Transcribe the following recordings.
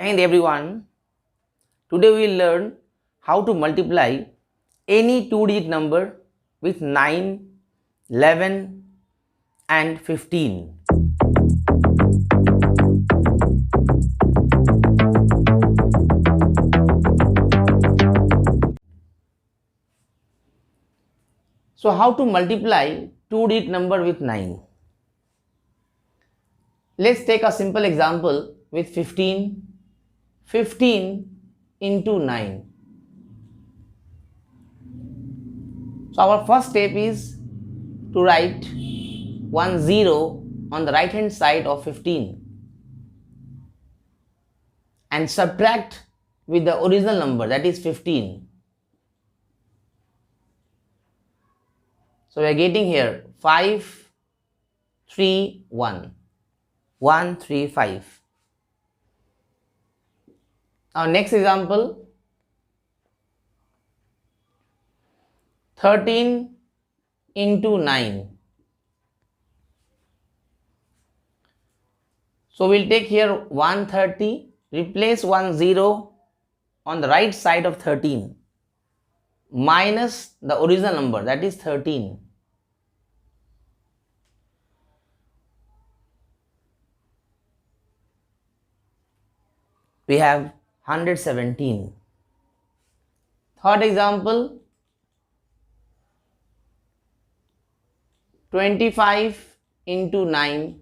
And everyone, today we will learn how to multiply any two-digit number with 9, 11 and 15. So how to multiply two-digit number with 9? Let's take a simple example with 15. 15 into 9. So our first step is to write 1 0 on the right hand side of 15 and subtract with the original number, that is 15. So we are getting here 5 3 1 1 3 5. Now next example, 13 into 9. So we'll take here 130, replace 1 0 on the right side of 13 minus the original number, that is 13. We have 117. Third example, 25 into 9.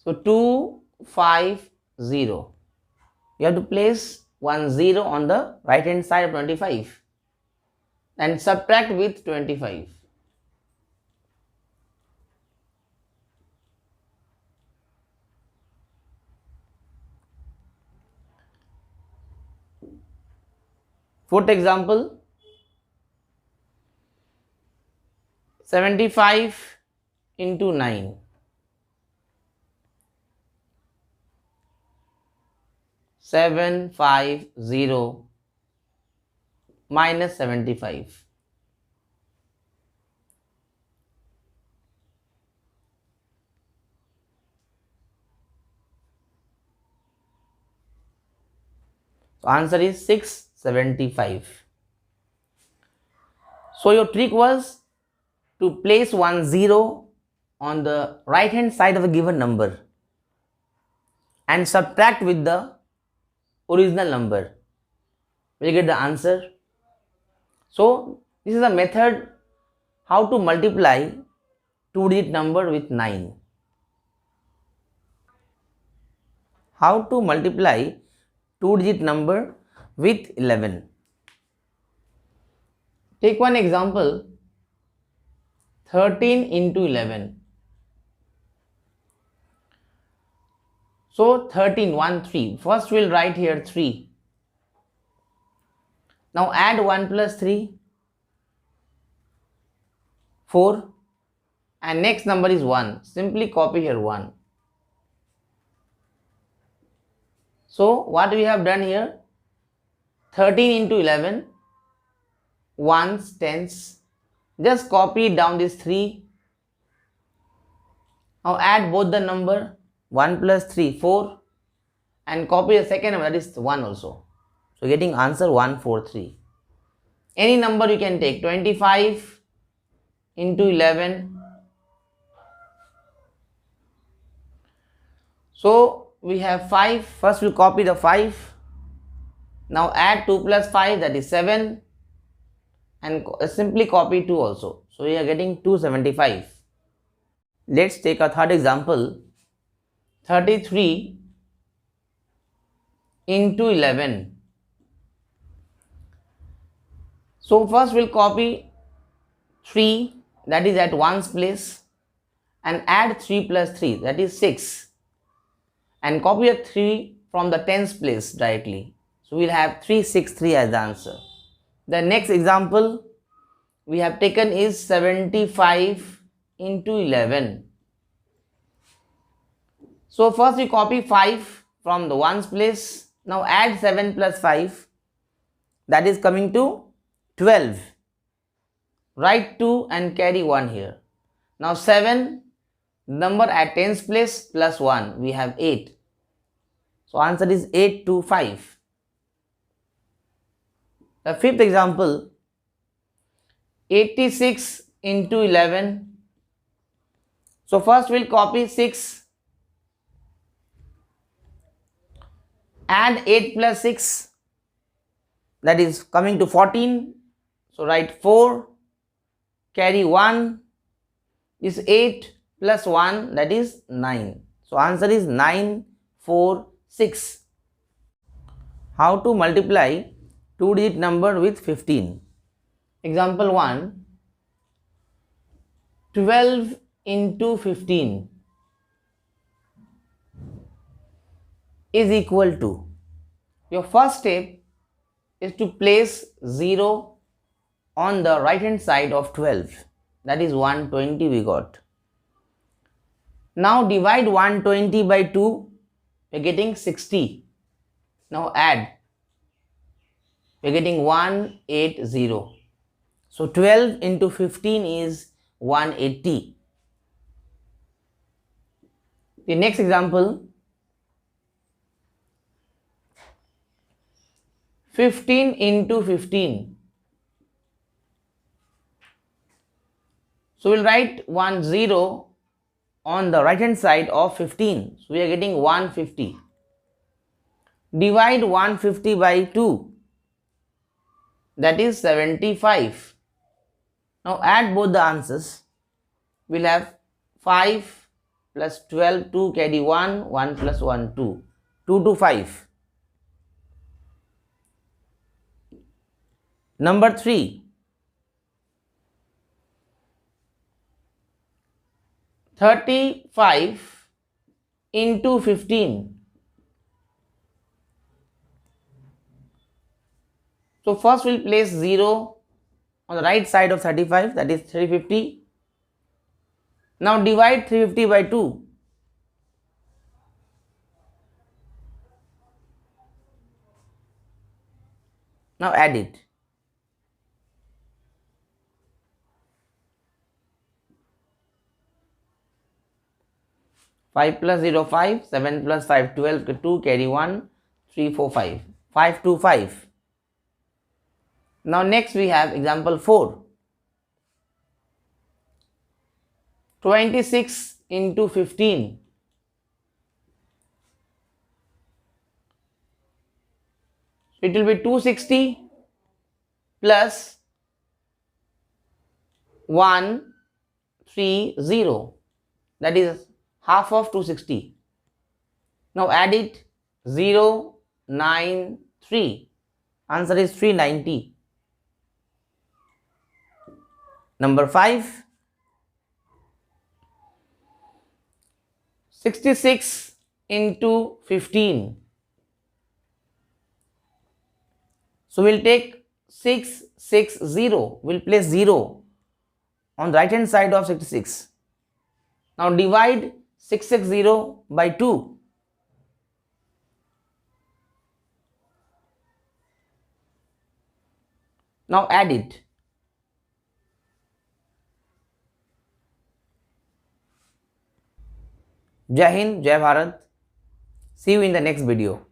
So 2 5 0. You have to place 1 0 on the right hand side of 25 and subtract with 25. Fourth example, 75 into 9. 7 5 0 minus 75. So answer is 675. So your trick was to place 1 0 on the right hand side of a given number and subtract with the original number. We'll get the answer. So this is a method how to multiply two-digit number with 9. How to multiply two-digit number with 11. Take one example, 13 into 11. So 13, 1, 3. First we'll write here 3. Now add 1 plus 3, 4. And next number is 1. Simply copy here 1. So what we have done here, 13 into 11, 1s, 10s. Just copy down this 3. Now add both the number 1 plus 3, 4, and copy the second number, that is 1 also. So getting answer 143. Any number you can take, 25 into 11. So we have 5. First we'll copy the 5. Now add 2 plus 5, that is 7, and simply copy 2 also. So we are getting 275. Let's take a third example, 33 into 11. So first we'll copy 3, that is at 1's place, and add 3 plus 3, that is 6, and copy a 3 from the 10's place directly. So we'll have 363 as the answer. The next example we have taken is 75 into 11. So first we copy 5 from the 1's place. Now add 7 plus 5, that is coming to 12. Write 2 and carry 1 here. Now 7 Number at tens place plus 1, we have 8. So answer is 825. The fifth example, 86 into 11. So first we'll copy 6, add 8 plus 6, that is coming to 14. So write 4, carry 1 is 8 plus 1, that is 9. So answer is 946. How to multiply two-digit number with 15? Example 1, 12 into 15 is equal to, your first step is to place 0 on the right hand side of 12, that is 120 we got. Now divide 120 by 2, we are getting 60. Now add, we are getting 180. So 12 into 15 is 180. The next example, 15 into 15. So we'll write 10 on the right hand side of 15. So we are getting 150. Divide 150 by 2, that is 75. Now add both the answers. We'll have 5 plus 12, 2 carry 1, 1 plus 1, 2. 2 to 5. Number 3, 35 into 15. So first we'll place 0 on the right side of 35, that is 350. Now divide 350 by 2. Now add it. 5 plus 0, 5, 7 plus 5, 12, 2, carry 1, 3, 4, 5. 5 to 5. Now next we have example 4. 26 into 15. It will be 260 plus 130. That is half of 260. Now add it, 0, 9, 3. Answer is 390. Number 5, 66 into 15. So we'll take 660. We'll place 0 on the right hand side of 66. Now divide 660 by 2. Now add it. Jai Hind, Jai Bharat. See you in the next video.